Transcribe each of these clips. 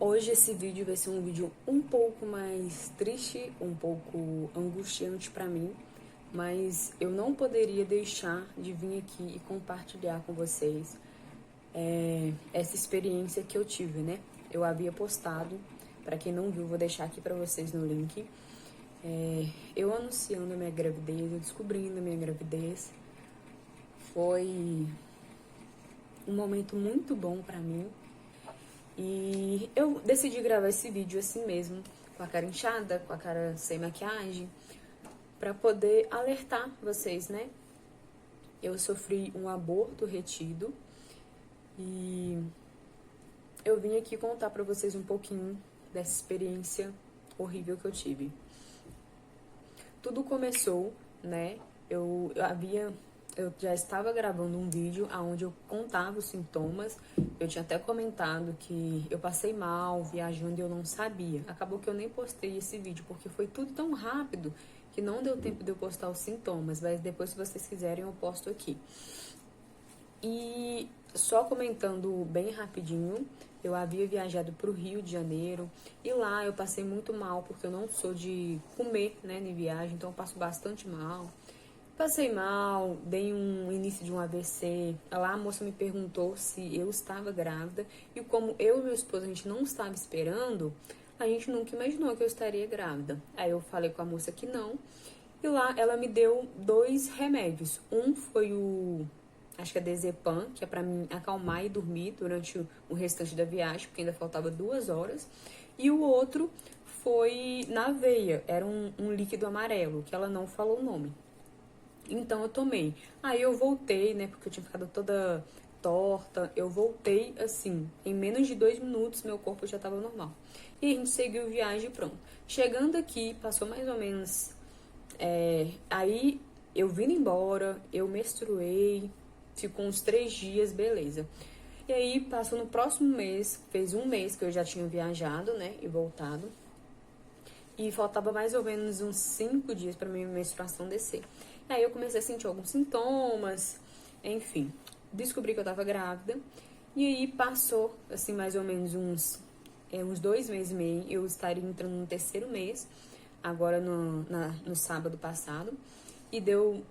Hoje esse vídeo vai ser um vídeo um pouco mais triste, um pouco angustiante pra mim, mas eu não poderia deixar de vir aqui e compartilhar com vocês essa experiência que eu tive, né? Eu havia postado, pra quem não viu, vou deixar aqui pra vocês no link, eu anunciando a minha gravidez, eu descobrindo a minha gravidez. Foi um momento muito bom pra mim. E eu decidi gravar esse vídeo assim mesmo, com a cara inchada, com a cara sem maquiagem, pra poder alertar vocês, né? Eu sofri um aborto retido e eu vim aqui contar pra vocês um pouquinho dessa experiência horrível que eu tive. Tudo começou, né? Eu já estava gravando um vídeo onde eu contava os sintomas. Eu tinha até comentado que eu passei mal viajando e eu não sabia. Acabou que eu nem postei esse vídeo, porque foi tudo tão rápido que não deu tempo de eu postar os sintomas. Mas depois, se vocês quiserem, eu posto aqui. E só comentando bem rapidinho, eu havia viajado para o Rio de Janeiro e lá eu passei muito mal, porque eu não sou de comer, né, em viagem, então eu passo bastante mal. Passei mal, dei um início de um AVC. Lá a moça me perguntou se eu estava grávida. E como eu e meu esposo, a gente não estava esperando, a gente nunca imaginou que eu estaria grávida. Aí eu falei com a moça que não. E lá ela me deu 2 remédios. Um foi acho que é Dezepam, que é pra mim acalmar e dormir durante o restante da viagem, porque ainda faltava 2 horas. E o outro foi na veia, era um líquido amarelo, que ela não falou o nome. Então eu tomei. Aí eu voltei, né? Porque eu tinha ficado toda torta. Eu voltei assim. Em menos de 2 minutos, meu corpo já tava normal. E a gente seguiu viagem e pronto. Chegando aqui, passou mais ou menos. Aí eu vim embora, eu menstruei. Ficou uns 3 dias, beleza. E aí passou no próximo mês. Fez um mês que eu já tinha viajado, né? E voltado. E faltava mais ou menos uns 5 dias pra minha menstruação descer. Aí eu comecei a sentir alguns sintomas, enfim. Descobri que eu tava grávida. E aí passou, assim, mais ou menos uns 2 meses e meio. Eu estaria entrando no 3º mês, agora no sábado passado. E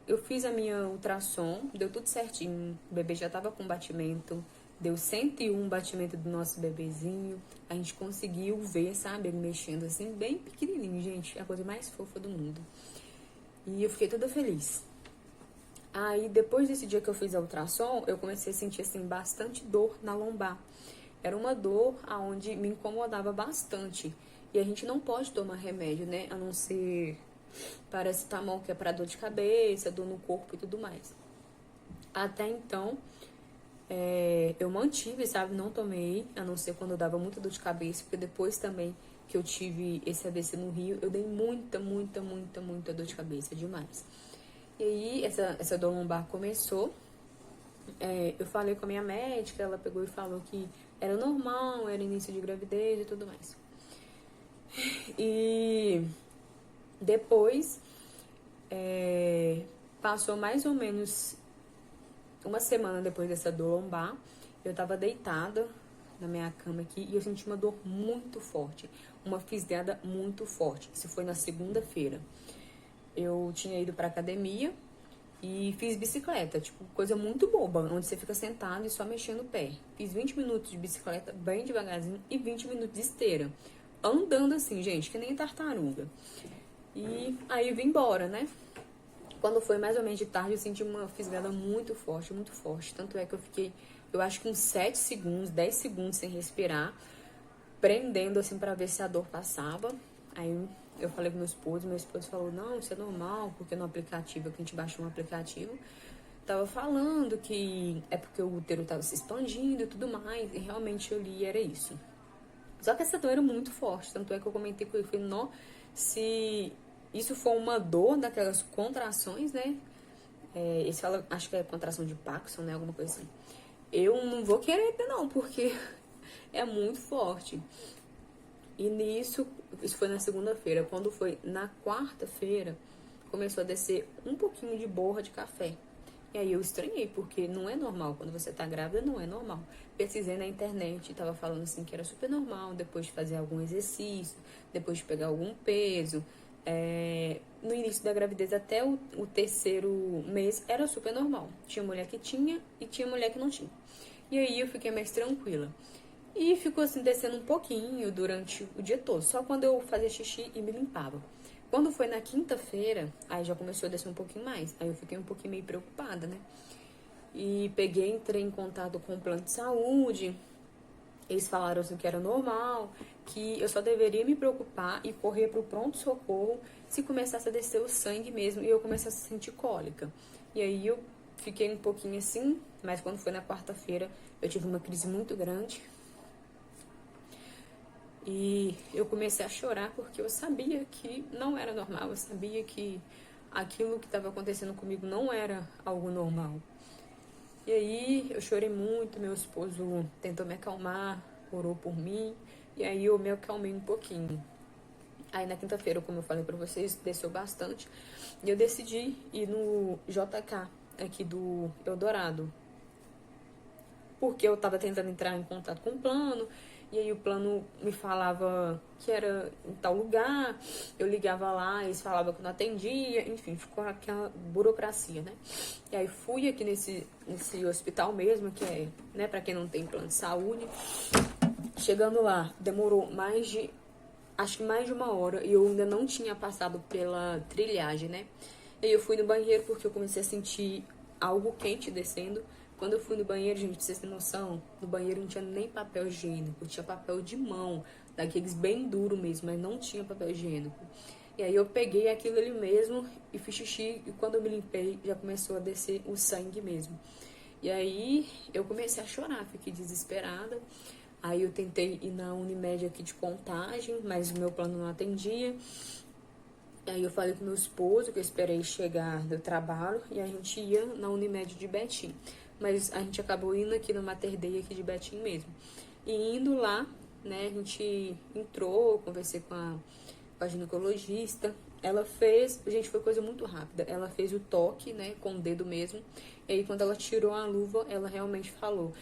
eu fiz a minha ultrassom, deu tudo certinho. O bebê já tava com batimento. Deu 101 batimento do nosso bebezinho. A gente conseguiu ver, sabe, ele mexendo assim, bem pequenininho, gente. É a coisa mais fofa do mundo. E eu fiquei toda feliz. Aí, depois desse dia que eu fiz a ultrassom, eu comecei a sentir, assim, bastante dor na lombar. Era uma dor onde me incomodava bastante. E a gente não pode tomar remédio, né? A não ser paracetamol, que é pra dor de cabeça, dor no corpo e tudo mais. Até então, eu mantive, sabe? Não tomei, a não ser quando eu dava muita dor de cabeça, porque depois também que eu tive esse AVC no Rio, eu dei muita dor de cabeça, demais. E aí, essa dor lombar começou. Eu falei com a minha médica, ela pegou e falou que era normal, era início de gravidez e tudo mais. E depois, passou mais ou menos uma semana depois dessa dor lombar, eu tava deitada na minha cama aqui e eu senti uma dor muito forte, uma fisgada muito forte. Isso foi na segunda-feira. Eu tinha ido pra academia e fiz bicicleta, tipo, coisa muito boba, onde você fica sentado e só mexendo o pé. Fiz 20 minutos de bicicleta bem devagarzinho e 20 minutos de esteira. Andando assim, gente, que nem tartaruga. E aí eu vim embora, né? Quando foi mais ou menos de tarde, eu senti uma fisgada muito forte, muito forte. Tanto é que eu fiquei, eu acho que uns 7 segundos, 10 segundos sem respirar, prendendo assim pra ver se a dor passava. Aí eu falei com meu esposo falou, não, isso é normal, porque no aplicativo, que a gente baixou um aplicativo, tava falando que é porque o útero tava se expandindo e tudo mais, e realmente eu li e era isso. Só que essa dor era muito forte, tanto é que eu comentei com ele, falei, não, se isso for uma dor daquelas contrações, né? Eles falam, acho que é contração de Parkinson, né? Alguma coisa assim. Eu não vou querer ter, não, porque é muito forte. E nisso, isso foi na segunda-feira. Quando foi na quarta-feira, começou a descer um pouquinho de borra de café. E aí eu estranhei, porque não é normal, quando você tá grávida não é normal. Pesquisei na internet, tava falando assim que era super normal, depois de fazer algum exercício, depois de pegar algum peso. No início da gravidez até o terceiro mês era super normal. Tinha mulher que tinha e tinha mulher que não tinha. E aí eu fiquei mais tranquila. E ficou assim descendo um pouquinho durante o dia todo, só quando eu fazia xixi e me limpava. Quando foi na quinta-feira, aí já começou a descer um pouquinho mais. Aí eu fiquei um pouquinho meio preocupada, né? E entrei em contato com o plano de saúde. Eles falaram assim que era normal, que eu só deveria me preocupar e correr para o pronto-socorro se começasse a descer o sangue mesmo e eu começasse a sentir cólica. E aí eu fiquei um pouquinho assim, mas quando foi na quarta-feira eu tive uma crise muito grande. E eu comecei a chorar porque eu sabia que não era normal, eu sabia que aquilo que estava acontecendo comigo não era algo normal. E aí eu chorei muito, meu esposo tentou me acalmar, orou por mim, e aí eu me acalmei um pouquinho. Aí na quinta-feira, como eu falei pra vocês, desceu bastante, e eu decidi ir no JK, aqui do Eldorado, porque eu tava tentando entrar em contato com o plano, e aí o plano me falava que era em tal lugar, eu ligava lá, eles falavam que não atendia, enfim, ficou aquela burocracia, né? E aí fui aqui nesse hospital mesmo, que é, né, pra quem não tem plano de saúde. Chegando lá, demorou acho que mais de uma hora, e eu ainda não tinha passado pela trilhagem, né? E aí eu fui no banheiro porque eu comecei a sentir algo quente descendo. Quando eu fui no banheiro, gente, pra vocês terem noção, no banheiro não tinha nem papel higiênico, tinha papel de mão, daqueles bem duro mesmo, mas não tinha papel higiênico. E aí eu peguei aquilo ali mesmo e fiz xixi, e quando eu me limpei, já começou a descer o sangue mesmo. E aí eu comecei a chorar, fiquei desesperada. Aí eu tentei ir na Unimed aqui de Contagem, mas o meu plano não atendia. Aí eu falei com meu esposo que eu esperei chegar do trabalho e a gente ia na Unimed de Betim. Mas a gente acabou indo aqui no Mater Dei aqui de Betim mesmo. E indo lá, né, a gente entrou, conversei com a ginecologista. Ela fez, gente, foi coisa muito rápida. Ela fez o toque, né, com o dedo mesmo. E aí quando ela tirou a luva, ela realmente falou,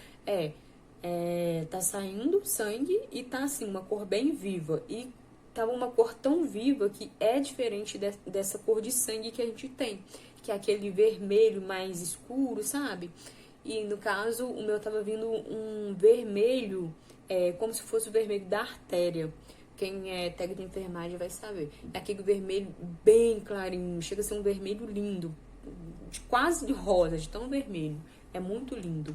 tá saindo sangue e tá assim, uma cor bem viva. E tava uma cor tão viva que é diferente dessa cor de sangue que a gente tem, que é aquele vermelho mais escuro, sabe? E no caso, o meu tava vindo um vermelho, como se fosse o vermelho da artéria. Quem é técnico de enfermagem vai saber. É aquele vermelho bem clarinho, chega a ser um vermelho lindo, quase de rosa, de tão vermelho. É muito lindo.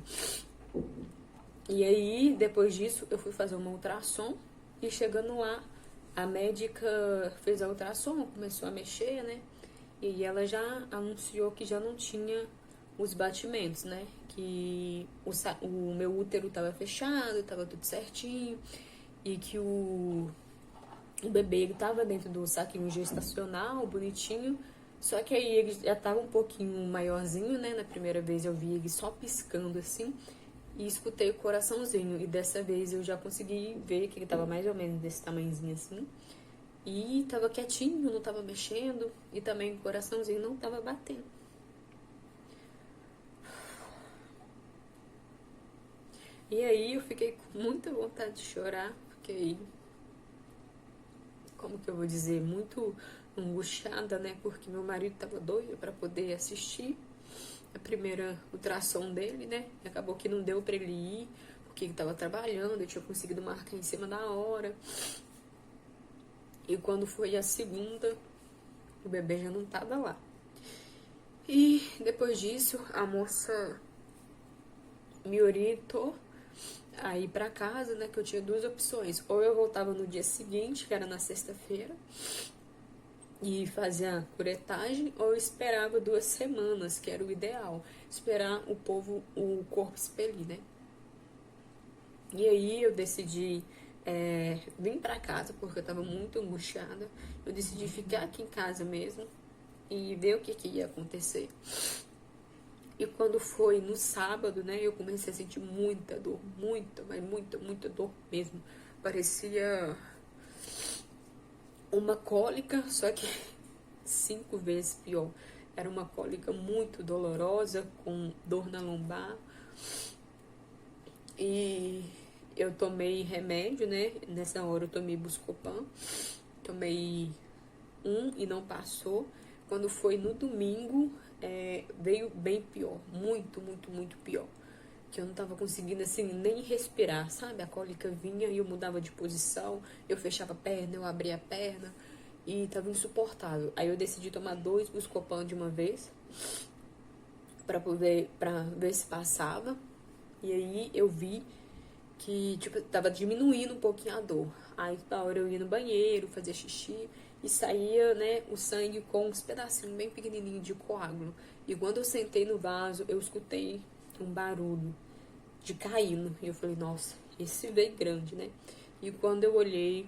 E aí, depois disso, eu fui fazer uma ultrassom e chegando lá, a médica fez a ultrassom, começou a mexer, né? E ela já anunciou que já não tinha os batimentos, né? Que o meu útero estava fechado, estava tudo certinho e que o bebê estava dentro do saquinho gestacional, bonitinho. Só que aí ele já estava um pouquinho maiorzinho, né? Na primeira vez eu vi ele só piscando assim e escutei o coraçãozinho. E dessa vez eu já consegui ver que ele tava mais ou menos desse tamanhozinho assim. E tava quietinho, não tava mexendo. E também o coraçãozinho não tava batendo. E aí eu fiquei com muita vontade de chorar. Fiquei, como que eu vou dizer, muito angustiada, né? Porque meu marido tava doido pra poder assistir a primeira ultrassom dele, né? Acabou que não deu pra ele ir, porque ele tava trabalhando, eu tinha conseguido marcar em cima da hora. E quando foi a segunda, o bebê já não tava lá. E depois disso, a moça me orientou a ir pra casa, né? Que eu tinha duas opções. Ou eu voltava no dia seguinte, que era na sexta-feira, e fazia a curetagem, ou eu esperava 2 semanas, que era o ideal. Esperar o corpo expelir, né? E aí eu decidi vir pra casa, porque eu tava muito angustiada. Eu decidi ficar aqui em casa mesmo e ver o que ia acontecer. E quando foi no sábado, né, eu comecei a sentir muita dor, muita, mas muita dor mesmo. Parecia uma cólica, só que 5 vezes pior. Era uma cólica muito dolorosa, com dor na lombar. E eu tomei remédio, né? Nessa hora eu tomei Buscopan. Tomei um e não passou. Quando foi no domingo, veio bem pior. Muito, muito, muito pior. Que eu não tava conseguindo, assim, nem respirar, sabe? A cólica vinha e eu mudava de posição. Eu fechava a perna, eu abria a perna. E tava insuportável. Aí eu decidi tomar 2 Buscopan de uma vez. Pra ver se passava. E aí eu vi que, tipo, tava diminuindo um pouquinho a dor. Aí toda hora eu ia no banheiro, fazia xixi e saía, né, o sangue com uns pedacinhos bem pequenininhos de coágulo. E quando eu sentei no vaso, eu escutei um barulho de caindo. E eu falei, nossa, esse veio grande, né? E quando eu olhei,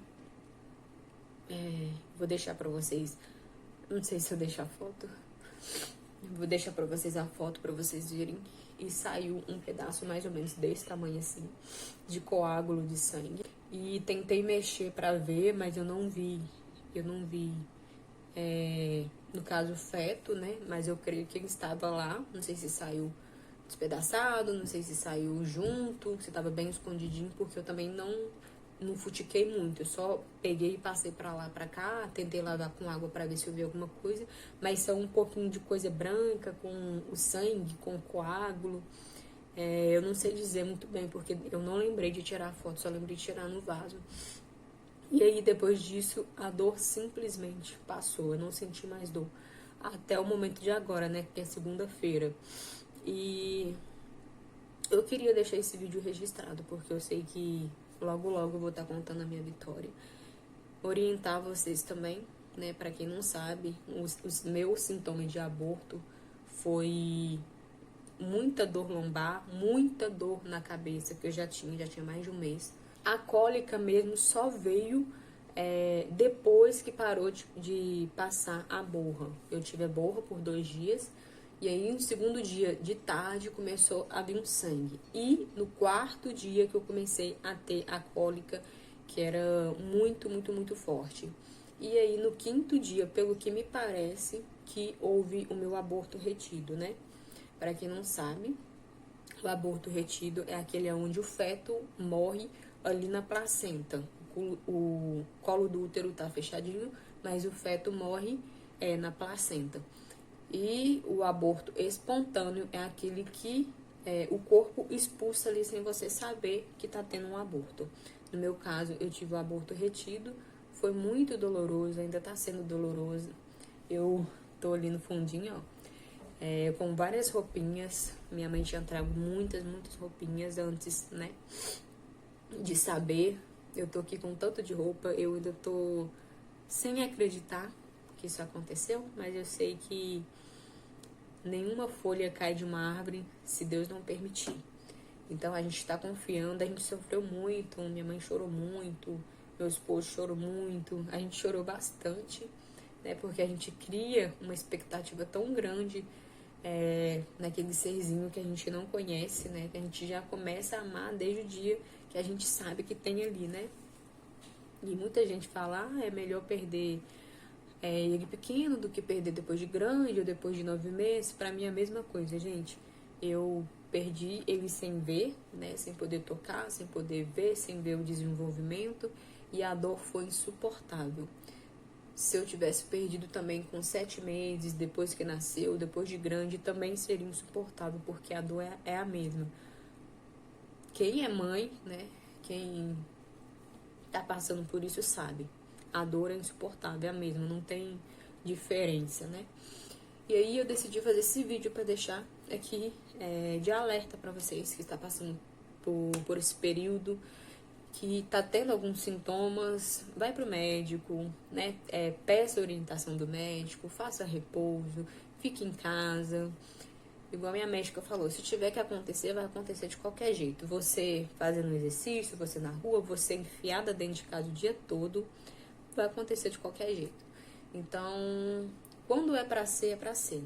vou deixar pra vocês, não sei se eu deixo a foto, vou deixar pra vocês a foto pra vocês verem. E saiu um pedaço mais ou menos desse tamanho assim, de coágulo de sangue. E tentei mexer pra ver, mas eu não vi, no caso, o feto, né? Mas eu creio que ele estava lá, não sei se saiu despedaçado, não sei se saiu junto, se estava bem escondidinho, porque eu também não futiquei muito. Eu só peguei e passei pra lá, pra cá, tentei lavar com água pra ver se eu vi alguma coisa, mas são um pouquinho de coisa branca, com o sangue, com o coágulo. Eu não sei dizer muito bem, porque eu não lembrei de tirar a foto, só lembrei de tirar no vaso. E aí, depois disso, a dor simplesmente passou. Eu não senti mais dor. Até o momento de agora, né? Que é segunda-feira. E eu queria deixar esse vídeo registrado, porque eu sei que logo, logo eu vou estar contando a minha vitória. Orientar vocês também, né? Pra quem não sabe, os meus sintomas de aborto foi muita dor lombar, muita dor na cabeça, que eu já tinha mais de um mês. A cólica mesmo só veio depois que parou de passar a borra. Eu tive a borra por 2 dias, e aí no segundo dia de tarde começou a vir um sangue. E no 4º dia que eu comecei a ter a cólica, que era muito, muito, muito forte. E aí no 5º dia, pelo que me parece, que houve o meu aborto retido, né? Para quem não sabe, o aborto retido é aquele onde o feto morre ali na placenta. O colo do útero tá fechadinho, mas o feto morre na placenta. E o aborto espontâneo é aquele que o corpo expulsa ali sem você saber que tá tendo um aborto. No meu caso, eu tive o aborto retido, foi muito doloroso, ainda tá sendo doloroso. Eu tô ali no fundinho, ó. Com várias roupinhas. Minha mãe tinha trago muitas, muitas roupinhas antes, né, de saber. Eu tô aqui com tanto de roupa, eu ainda tô sem acreditar que isso aconteceu, mas eu sei que nenhuma folha cai de uma árvore se Deus não permitir. Então a gente tá confiando, a gente sofreu muito, minha mãe chorou muito, meu esposo chorou muito, a gente chorou bastante, né, porque a gente cria uma expectativa tão grande naquele serzinho que a gente não conhece, né? Que a gente já começa a amar desde o dia que a gente sabe que tem ali, né? E muita gente fala, é melhor perder ele pequeno do que perder depois de grande ou depois de 9 meses. Pra mim é a mesma coisa, gente. Eu perdi ele sem ver, né? Sem poder tocar, sem poder ver, sem ver o desenvolvimento. E a dor foi insuportável. Se eu tivesse perdido também com 7 meses, depois que nasceu, depois de grande, também seria insuportável, porque a dor é a mesma. Quem é mãe, né? Quem tá passando por isso sabe. A dor é insuportável, é a mesma, não tem diferença, né? E aí eu decidi fazer esse vídeo para deixar aqui de alerta para vocês que está passando por esse período, que tá tendo alguns sintomas, vai pro médico, né? Peça a orientação do médico, faça repouso, fique em casa. Igual a minha médica falou, se tiver que acontecer, vai acontecer de qualquer jeito. Você fazendo exercício, você na rua, você enfiada dentro de casa o dia todo, vai acontecer de qualquer jeito. Então, quando é pra ser, é pra ser.